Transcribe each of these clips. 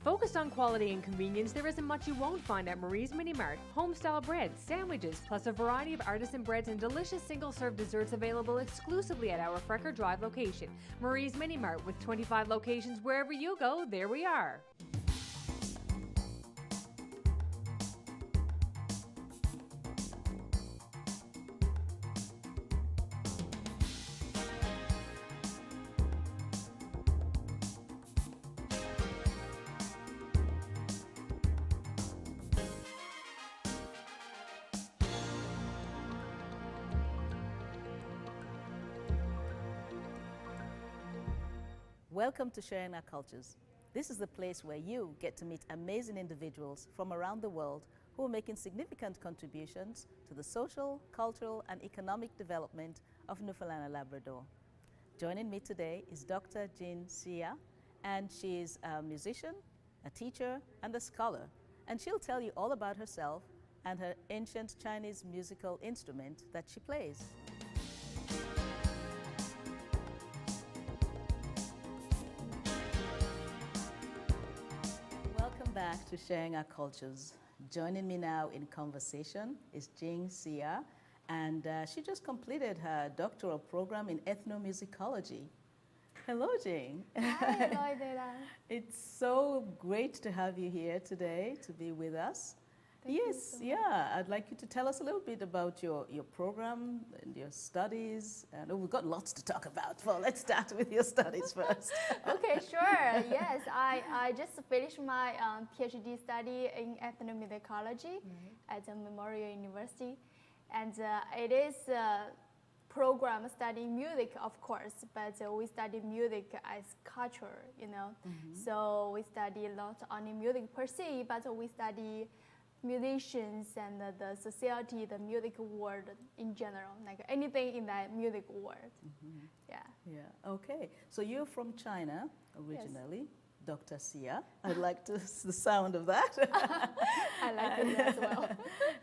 Focused on quality and convenience, there isn't much you won't find at Marie's Mini Mart. Home-style breads, sandwiches, plus a variety of artisan breads and delicious single-serve desserts available exclusively at our Frecker Drive location. Marie's Mini Mart, with 25 locations wherever you go, there we are. Welcome to Sharing Our Cultures. This is the place where you get to meet amazing individuals from around the world who are making significant contributions to the social, cultural, and economic development of Newfoundland and Labrador. Joining me today is Dr. Jing Xia, and she is a musician, a teacher, and a scholar. And she'll tell you all about herself and her ancient Chinese musical instrument that she plays. Welcome back to Sharing Our Cultures. Joining me now in conversation is Jing Xia, and she just completed her doctoral program in ethnomusicology. Hello, Jing. Hi, Lloydetta. It's so great to have you here today to be with us. Thank you Yes, so much. yeah, I'd like you to tell us a little bit about your program and your studies. And we've got lots to talk about. Well, let's start with your studies first. Okay, sure. Yes, I just finished my PhD study in ethnomusicology at Memorial University. And it is a program studying music, of course, but we study music as culture, you know. So we study not only music per se, but we study musicians and the society, the music world in general, like anything in that music world. Yeah. Yeah, okay. So you're from China originally, Dr. Xia. I like the sound of that. I like it as well.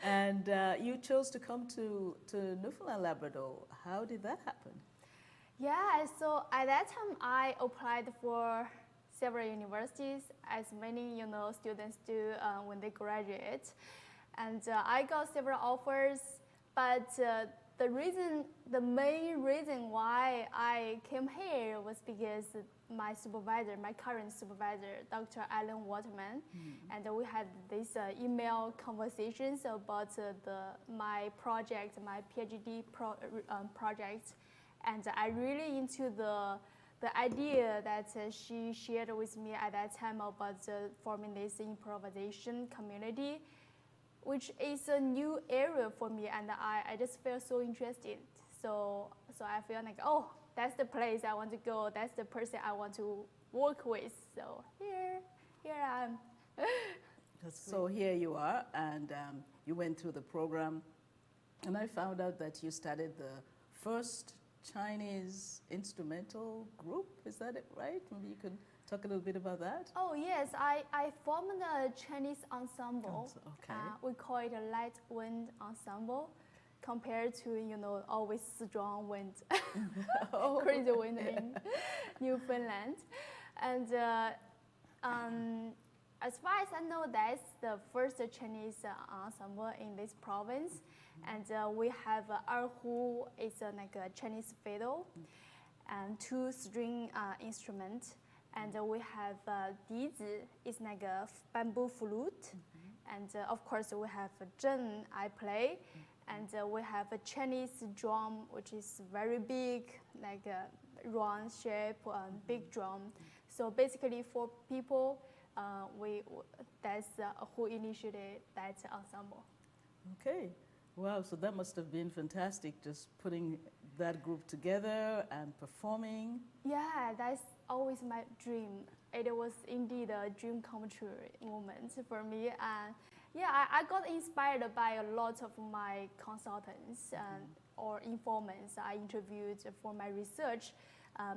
And you chose to come to Newfoundland Labrador. How did that happen? Yeah, so at that time I applied for several universities, as many students do when they graduate, and I got several offers. But the main reason why I came here was because my supervisor, my current supervisor, Dr. Alan Waterman, and we had these email conversations about my project, my PhD project, and I really into the idea that she shared with me at that time about forming this improvisation community, which is a new area for me, and I just felt so interested. So I feel like, oh, that's the place I want to go. That's the person I want to work with. So here I am. So here you are, and you went through the program, and I found out that you started the first Chinese instrumental group. Is that it, right? Maybe you can talk a little bit about that. Oh yes, I formed a Chinese ensemble. Okay. We call it a light wind ensemble, compared to always strong wind, crazy wind in Newfoundland. And as far as I know, that's the first Chinese ensemble in this province. And we have erhu, it's like a Chinese fiddle, and 2 string instruments. And we have dizi, it's like a bamboo flute. And of course we have zheng, I play. And we have a Chinese drum, which is very big, like a round shape, big drum. So basically for people, that's who initiated that ensemble. Okay. Wow, so that must have been fantastic, just putting that group together and performing. Yeah, that's always my dream. It was indeed a dream come true moment for me. And yeah, I got inspired by a lot of my consultants or informants I interviewed for my research.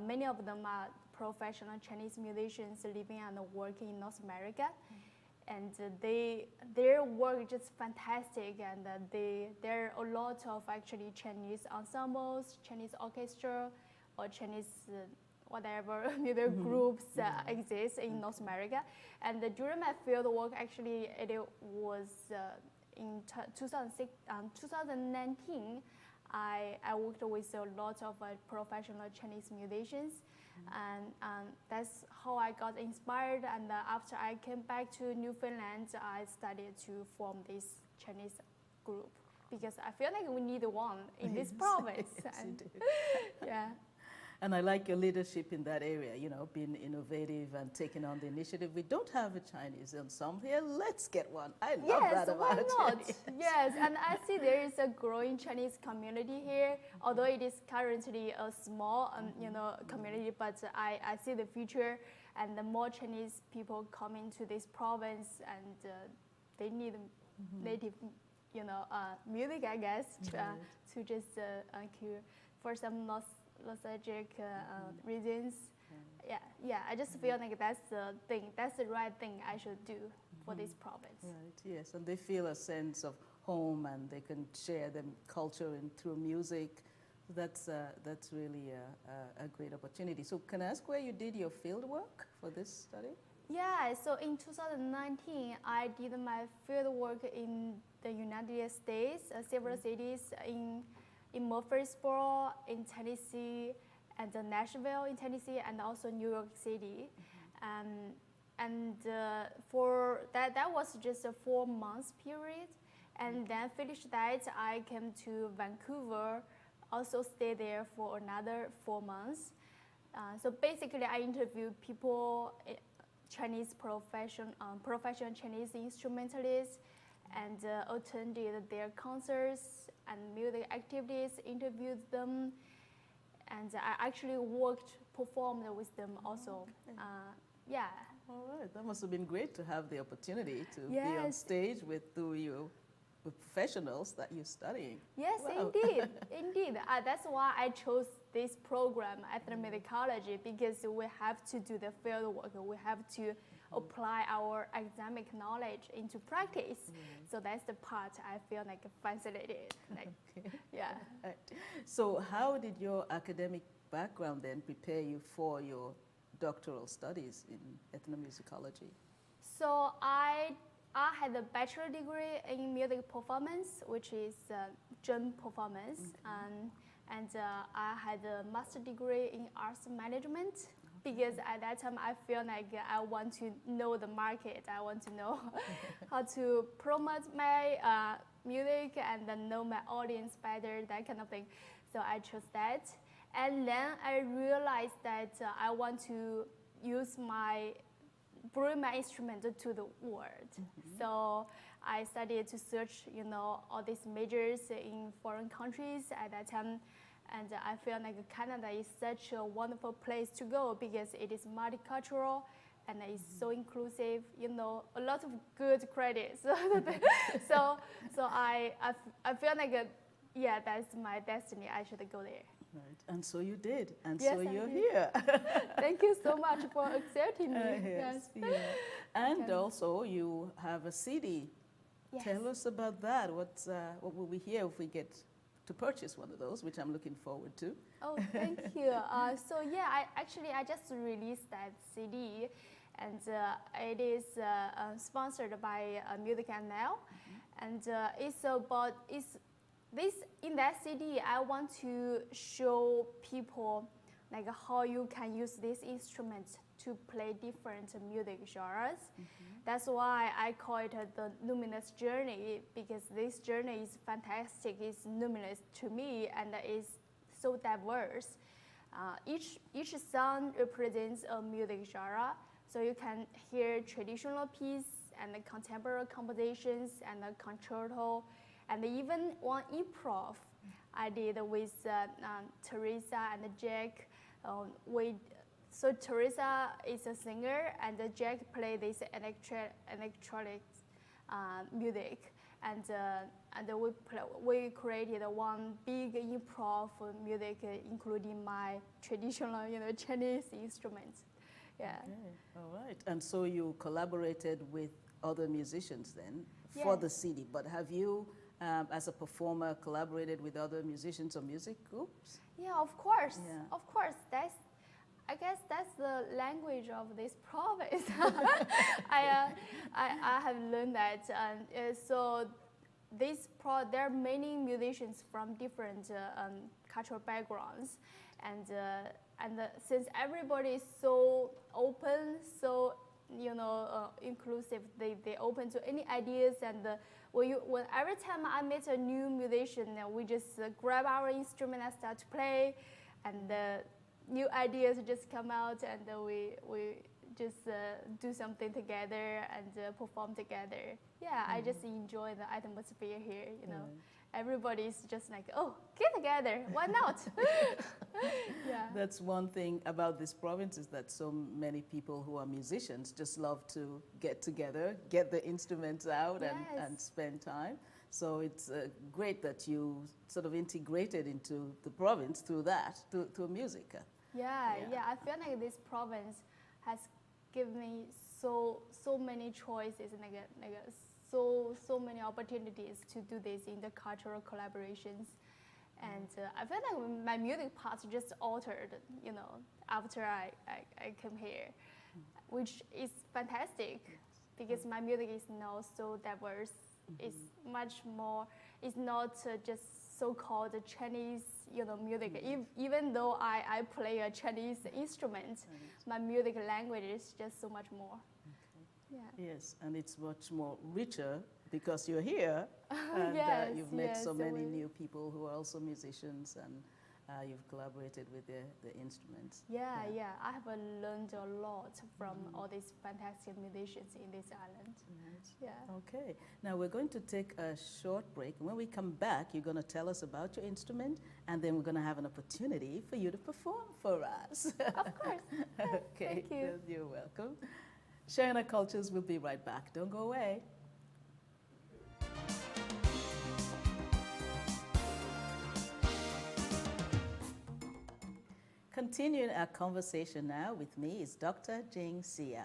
Many of them are professional Chinese musicians living and working in North America. And their work is just fantastic, and there are a lot of actually Chinese ensembles, Chinese orchestra, or Chinese whatever groups exist in North America. And during my field work, actually, it was in 2019. I worked with a lot of professional Chinese musicians, and that's how I got inspired. And after I came back to Newfoundland, I started to form this Chinese group because I feel like we need one in this province. Yes, And yeah. And I like your leadership in that area, you know, being innovative and taking on the initiative. We don't have a Chinese ensemble here. Let's get one. I love that about Yes, it. why not? Yes, and I see there is a growing Chinese community here, although it is currently a small, community, but I see the future, and the more Chinese people come into this province, and they need native, music, I guess, to just cure for some nostalgic reasons. I just feel like that's the thing, that's the right thing I should do for this province. Right, yes, and they feel a sense of home and they can share their culture through music. That's really a great opportunity. So can I ask where you did your field work for this study? Yeah, so in 2019, I did my field work in the United States, several cities in Murfreesboro, in Tennessee, and Nashville in Tennessee, and also New York City. For that was just a 4 months period. And then finished that, I came to Vancouver, also stayed there for another 4 months. So basically, I interviewed people, Chinese professional Chinese instrumentalists, and attended their concerts and music activities, interviewed them, and I actually performed with them also. Yeah. All right, that must have been great to have the opportunity to be on Yes. stage with professionals that you're studying. Yes, Wow. indeed. That's why I chose this program, ethnomusicology, because we have to do the field work. We have to apply our academic knowledge into practice. So that's the part I feel like fascinated. Okay. Yeah. Right. So how did your academic background then prepare you for your doctoral studies in ethnomusicology? So I had a bachelor degree in music performance, which is Zheng performance, and I had a master degree in arts management. Because at that time, I feel like I want to know the market. I want to know how to promote my music and then know my audience better, that kind of thing. So I chose that. And then I realized that I want to bring my instrument to the world. So I started to search, all these majors in foreign countries at that time. And I feel like Canada is such a wonderful place to go because it is multicultural and it's so inclusive, a lot of good credits. so I feel like, that's my destiny. I should go there. Right, and so you did, and Yes, so I you're did. here. Thank you so much for accepting me. Yes, yeah. And Okay. also you have a CD. Yes. Tell us about that. What will we hear if we get to purchase one of those, which I'm looking forward to? Oh, thank you. I just released that CD, and it is sponsored by Music and Now, and in that CD. I want to show people like how you can use this instrument to play different music genres. That's why I call it the luminous journey, because this journey is fantastic. It's luminous to me and is so diverse. Each song represents a music genre, so you can hear traditional piece and the contemporary compositions and the concerto, and even one improv I did with Teresa and Jack. So Teresa is a singer, and Jack played this electronic music, and we created one big improv music, including my traditional, Chinese instruments. Yeah. Okay. All right. And so you collaborated with other musicians then for the CD. But have you, as a performer, collaborated with other musicians or music groups? Yeah, of course. Yeah. Of course. That's guess that's the language of this province. I have learned that, and so there are many musicians from different cultural backgrounds, and since everybody is so open, so inclusive, they open to any ideas, and when every time I meet a new musician, we just grab our instrument and start to play, and new ideas just come out, and we just do something together and perform together. Yeah, I just enjoy the atmosphere here, Everybody's just like, oh, get together, why not? Yeah. That's one thing about this province, is that so many people who are musicians just love to get together, get the instruments out, and spend time. So it's great that you sort of integrated into the province through that, through music. Yeah, I feel like this province has given me so many choices, so many opportunities to do this intercultural collaborations, and I feel like my music path just altered, after I came here, which is fantastic, because my music is now so diverse. It's much more. It's not just so-called Chinese, music. Even though I play a Chinese instrument, my music language is just so much more. Yeah. Yes, and it's much more richer because you're here, and you've met so many new people who are also musicians, and you've collaborated with the instruments. Yeah, I have learned a lot from all these fantastic musicians in this island. Right. Yeah. Okay, now we're going to take a short break. When we come back, you're going to tell us about your instrument, and then we're going to have an opportunity for you to perform for us. Of course. Okay, Thank you. You're welcome. Sharing Our Cultures will be right back. Don't go away. Continuing our conversation now, with me is Dr. Jing Xia.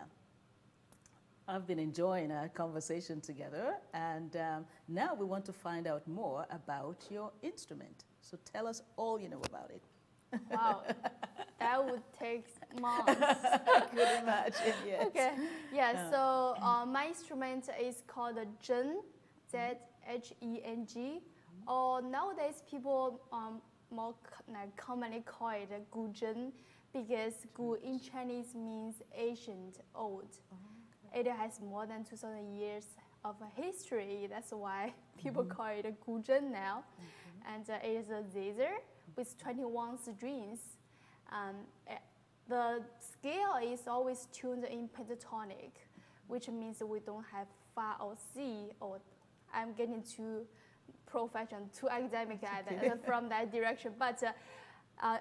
I've been enjoying our conversation together, and now we want to find out more about your instrument. So tell us all you know about it. Wow, that would take months. I could imagine, yes. Okay, so my instrument is called a Zheng, Z-H-E-N-G, or nowadays people more commonly call it a Guzheng, because Gu in Chinese means ancient, old. It has more than 2,000 years of history. That's why people call it a Guzheng now. And it is a zither with 21 strings. The scale is always tuned in pentatonic, which means we don't have Fa or C, or I'm getting too professional, too academic from that direction. But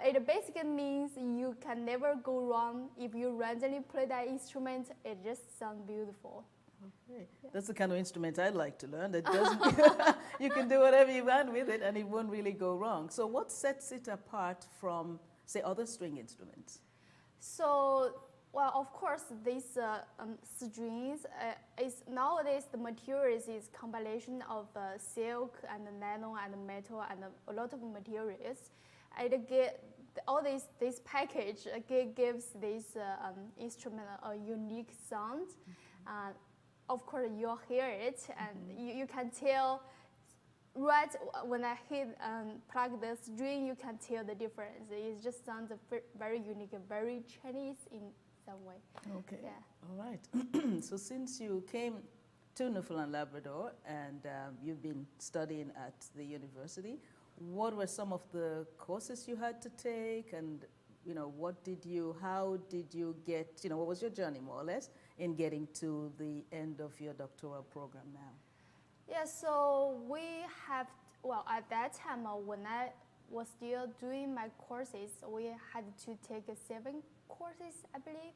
it basically means you can never go wrong. If you randomly play that instrument, it just sounds beautiful. Okay. That's the kind of instrument I'd like to learn. That doesn't, you can do whatever you want with it, and it won't really go wrong. So what sets it apart from, say, other string instruments? So, well, of course, these strings nowadays the materials is combination of silk and nylon and metal and a lot of materials. All this package gives this instrument a unique sound. Of course, you'll hear it, and you can tell right when I hit plug the string, you can tell the difference. It just sounds very unique, very Chinese in some way. Okay. Yeah. All right. So since you came to Newfoundland Labrador and you've been studying at the university, what were some of the courses you had to take, and how did you get, what was your journey more or less in getting to the end of your doctoral program now? Yeah, so we have, at that time when I was still doing my courses, we had to take 7 courses, I believe.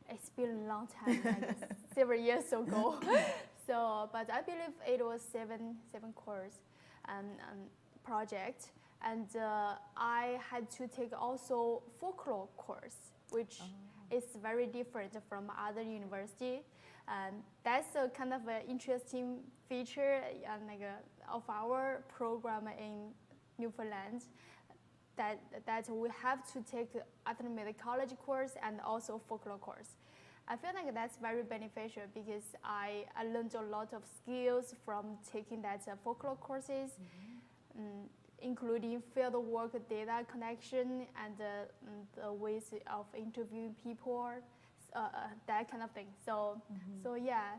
It's been a long time, like several years ago. So, but I believe it was 7 course project. And I had to take also folklore course, which is very different from other university. And that's a kind of an interesting feature of our program in Newfoundland. that we have to take ethnomusicology course and also folklore course. I feel like that's very beneficial because I learned a lot of skills from taking that folklore courses, including field work, data connection, and the ways of interviewing people, that kind of thing. So, so yeah.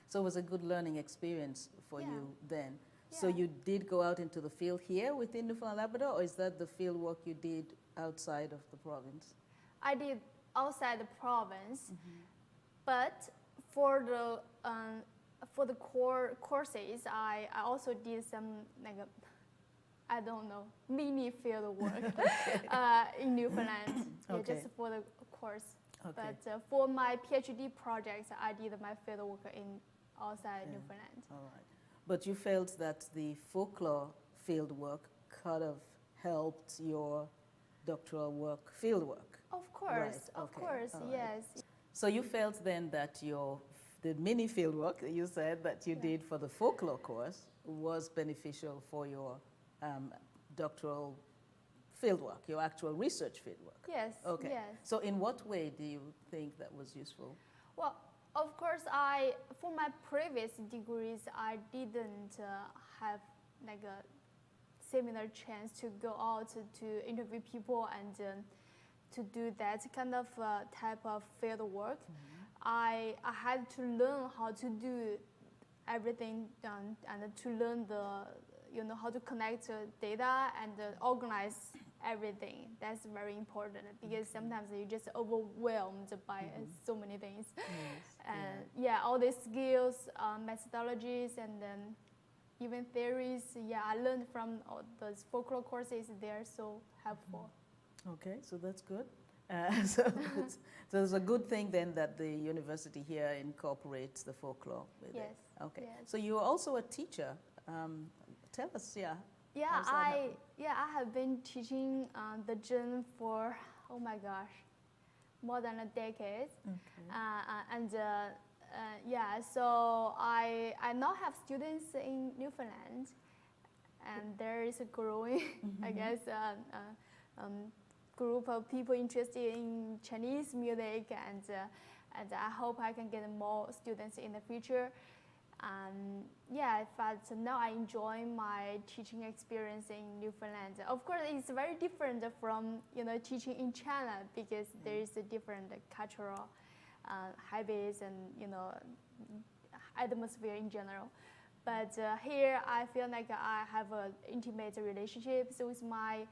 So it was a good learning experience for Yeah. you then. So Yeah. you did go out into the field here within Newfoundland and Labrador, or is that the field work you did outside of the province? I did outside the province, but for the core courses, I also did some like I don't know, mini field work in Newfoundland, Okay. just for the course. Okay. But for my PhD projects, I did my field work in outside Yeah. Newfoundland. All right. But you felt that the folklore field work kind of helped your doctoral work, field work. Of course, Right, of okay, course, all right. yes. So you felt then that the mini field work that you said that you did for the folklore course was beneficial for your doctoral fieldwork, your actual research fieldwork. Yes, Okay. yes. So in what way do you think that was useful? Well, of course, for my previous degrees, I didn't have like a similar chance to go out to interview people and to do that kind of type of field work. I had to learn how to do everything done and to learn how to connect data and organize everything. That's very important because sometimes you're just overwhelmed by so many things. Yes. And yeah, all these skills, methodologies, and then even theories. Yeah, I learned from all those folklore courses. They're so helpful. Okay, so that's good. So it's a good thing then that the university here incorporates the folklore with Yes. it. Okay. Yes. So you're also a teacher. Tell us, Yeah, how's that happen? I have been teaching the Jing for more than a decade. Okay. So I now have students in Newfoundland, and there is a growing, I guess, group of people interested in Chinese music, and I hope I can get more students in the future. But now I enjoy my teaching experience in Newfoundland. Of course, it's very different from teaching in China because there is a different cultural habits and atmosphere in general. But here, I feel like I have intimate relationships with my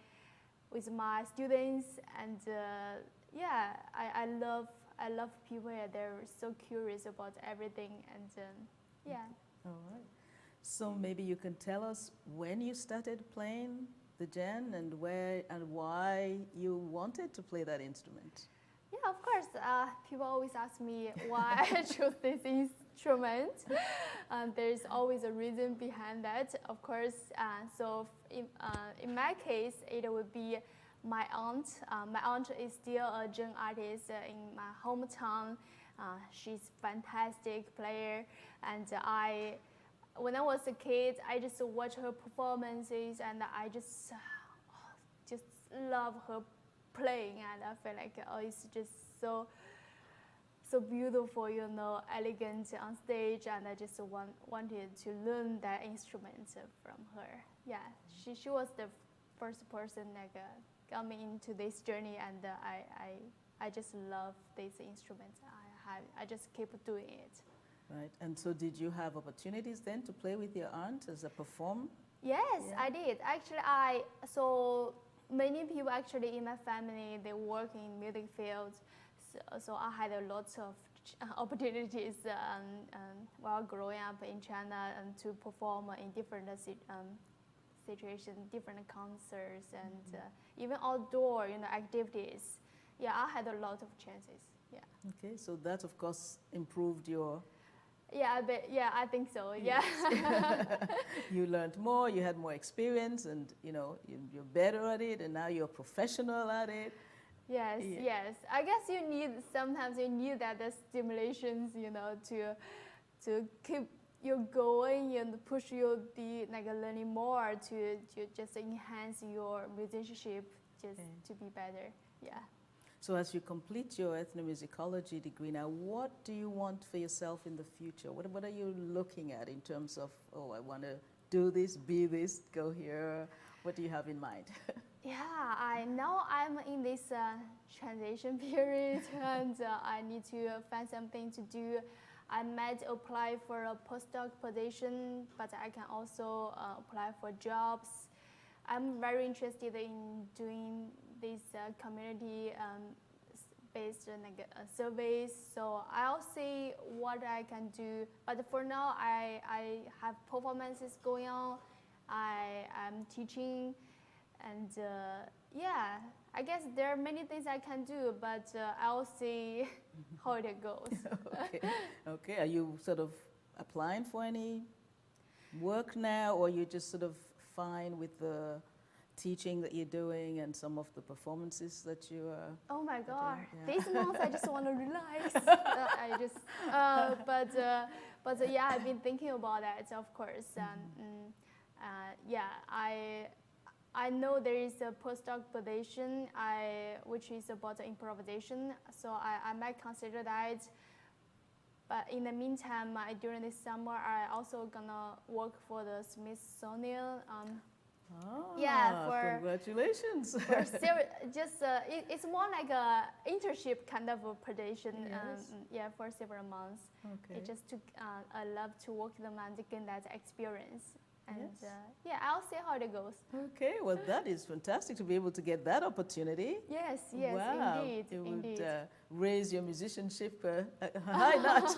students, and I love people here. They're so curious about everything, and All right. So maybe you can tell us when you started playing the Jen and where and why you wanted to play that instrument. Yeah, of course. People always ask me why I chose this instrument. There's always a reason behind that, of course. So in my case, it would be my aunt. My aunt is still a Jing artist in my hometown. She's a fantastic player, and when I was a kid, I just watched her performances, and I just love her playing, and I feel like it's just so beautiful, elegant on stage, and I just wanted to learn that instrument from her. Yeah, she was the first person that got me into this journey, and I just love this instrument. I just keep doing it. Right. And so did you have opportunities then to play with your aunt as a performer? Yes, Yeah. I did. Actually, so many people actually in my family, they work in music fields. So I had a lot of opportunities while growing up in China and to perform in different situations, different concerts, and even outdoor activities. Yeah, I had a lot of chances. Yeah. Okay, so that of course improved your. Yeah, I think so. Yeah. You learned more, you had more experience, and you're better at it, and now you're professional at it. Yes, Yeah. yes. I guess sometimes you need that stimulations, to keep you're going and push you be like learning more to just enhance your musicianship, just to be better. Yeah. So as you complete your ethnomusicology degree now, what do you want for yourself in the future? What are you looking at in terms of, oh, I want to do this, be this, go here? What do you have in mind? Yeah, I now I'm in this transition period, and I need to find something to do. I might apply for a postdoc position, but I can also apply for jobs. I'm very interested in doing these community based surveys, so I'll see what I can do. But for now, I have performances going on. I am teaching, and yeah, I guess there are many things I can do, but I'll see how it goes. Okay. Okay. Are you sort of applying for any work now, or you're just sort of fine with the teaching that you're doing and some of the performances that you are? Oh my God! Yeah. This month I just want to relax. But yeah, I've been thinking about that, of course. Yeah, I know there is a postdoc position which is about improvisation, so I might consider that. But in the meantime, during this summer, I also gonna work for the Smithsonian. Congratulations! It's more like a internship kind of a position. Yes. For several months. Okay. It just took. I love to work with them and gain that experience. And Yes. I'll see how it goes. Okay, well, that is fantastic to be able to get that opportunity. Yes, Wow. indeed, It indeed. would raise your musicianship a high notch.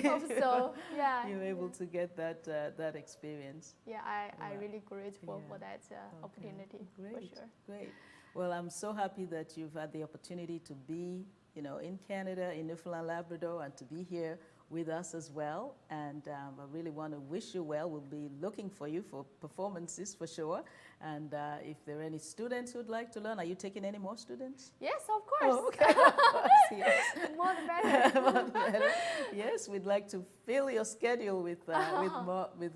Hope so. Yeah. You're able to get that experience. Yeah, I'm really grateful for that opportunity. Great, For sure. great. Well, I'm so happy that you've had the opportunity to be, in Canada, in Newfoundland, Labrador, and to be here with us as well. And I really want to wish you well. We'll be looking for you for performances for sure. And if there are any students who'd like to learn, are you taking any more students? Yes, of course. Oh, okay, of course, yes. More the better. More the better. Yes, we'd like to fill your schedule with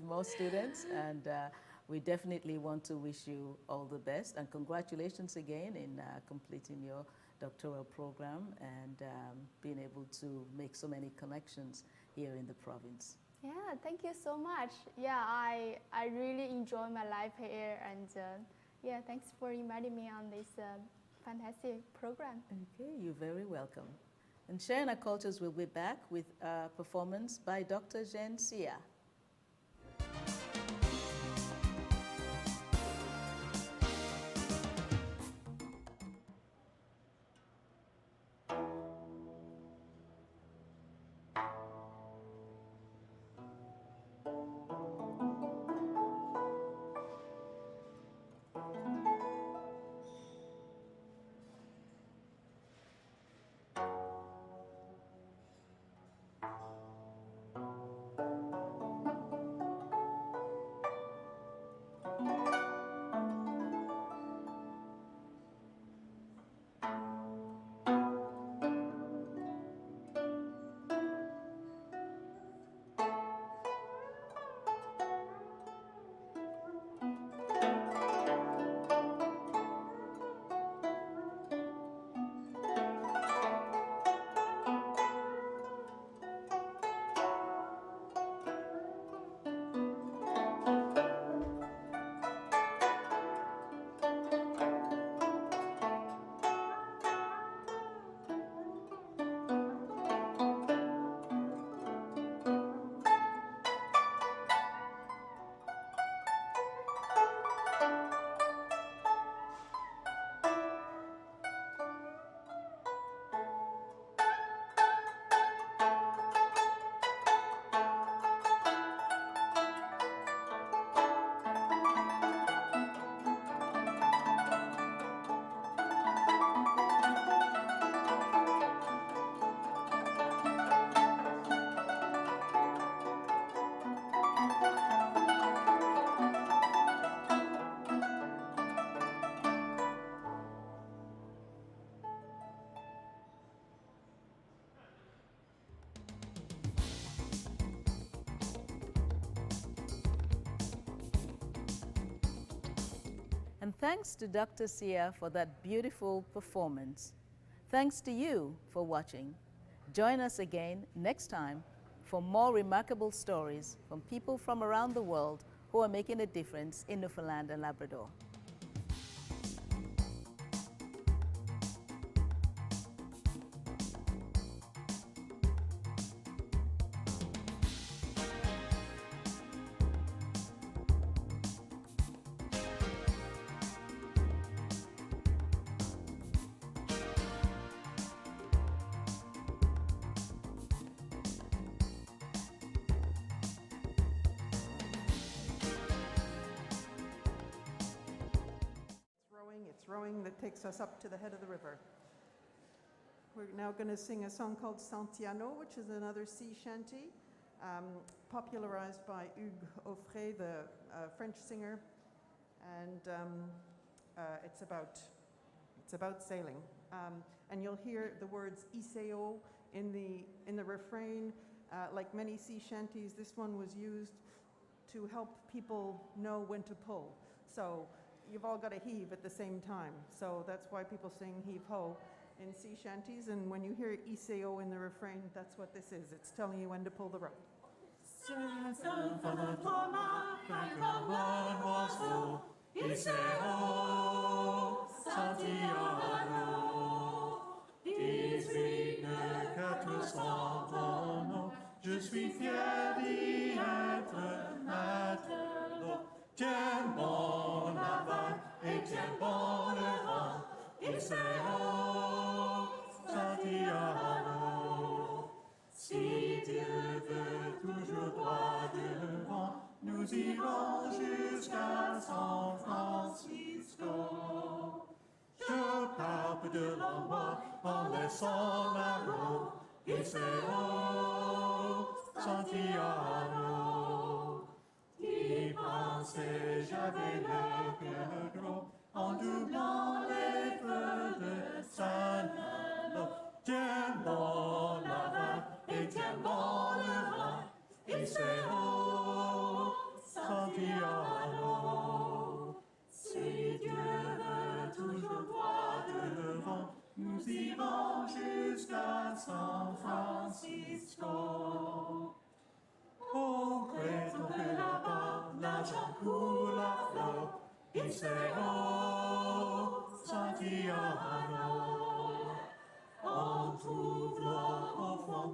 more students, and we definitely want to wish you all the best. And congratulations again in completing your doctoral program and being able to make so many connections here in the province. Yeah, thank you so much. Yeah, I really enjoy my life here, and yeah, thanks for inviting me on this fantastic program. Okay, you're very welcome. And Sharing Our Cultures will be back with a performance by Dr. Jing Xia. And thanks to Dr. Xia for that beautiful performance. Thanks to you for watching. Join us again next time for more remarkable stories from people from around the world who are making a difference in Newfoundland and Labrador. It's rowing that takes us up to the head of the river. We're now going to sing a song called Santiano, which is another sea shanty, popularized by Hugues Offray, the French singer, and it's about sailing. And you'll hear the words Iseo in the refrain. Like many sea shanties, this one was used to help people know when to pull. So you've all got to heave at the same time. So that's why people sing heave ho in sea shanties. And when you hear Iseo in the refrain, that's what this is. It's telling you when to pull the rope. Je suis fier d'y être matelot. Tiens bon la vague et tiens bon le vent. Iseo, Santiano. Si Dieu veut toujours droit devant, nous irons jusqu'à San Francisco. Je parle de l'envoi en laissant la roue. Iseo, Santiano. Y penser, j'avais le cœur gros en doublant les feux de Saint-Malo. Tiens bon la vague et tiens bon le vent. Iseo, Santiano. Si Dieu veut toujours droit devant, nous irons jusqu'à San Francisco. Oh, credo que là-bas, l'argent coule à flot. Iseo, Santiano. On trouve l'or au fond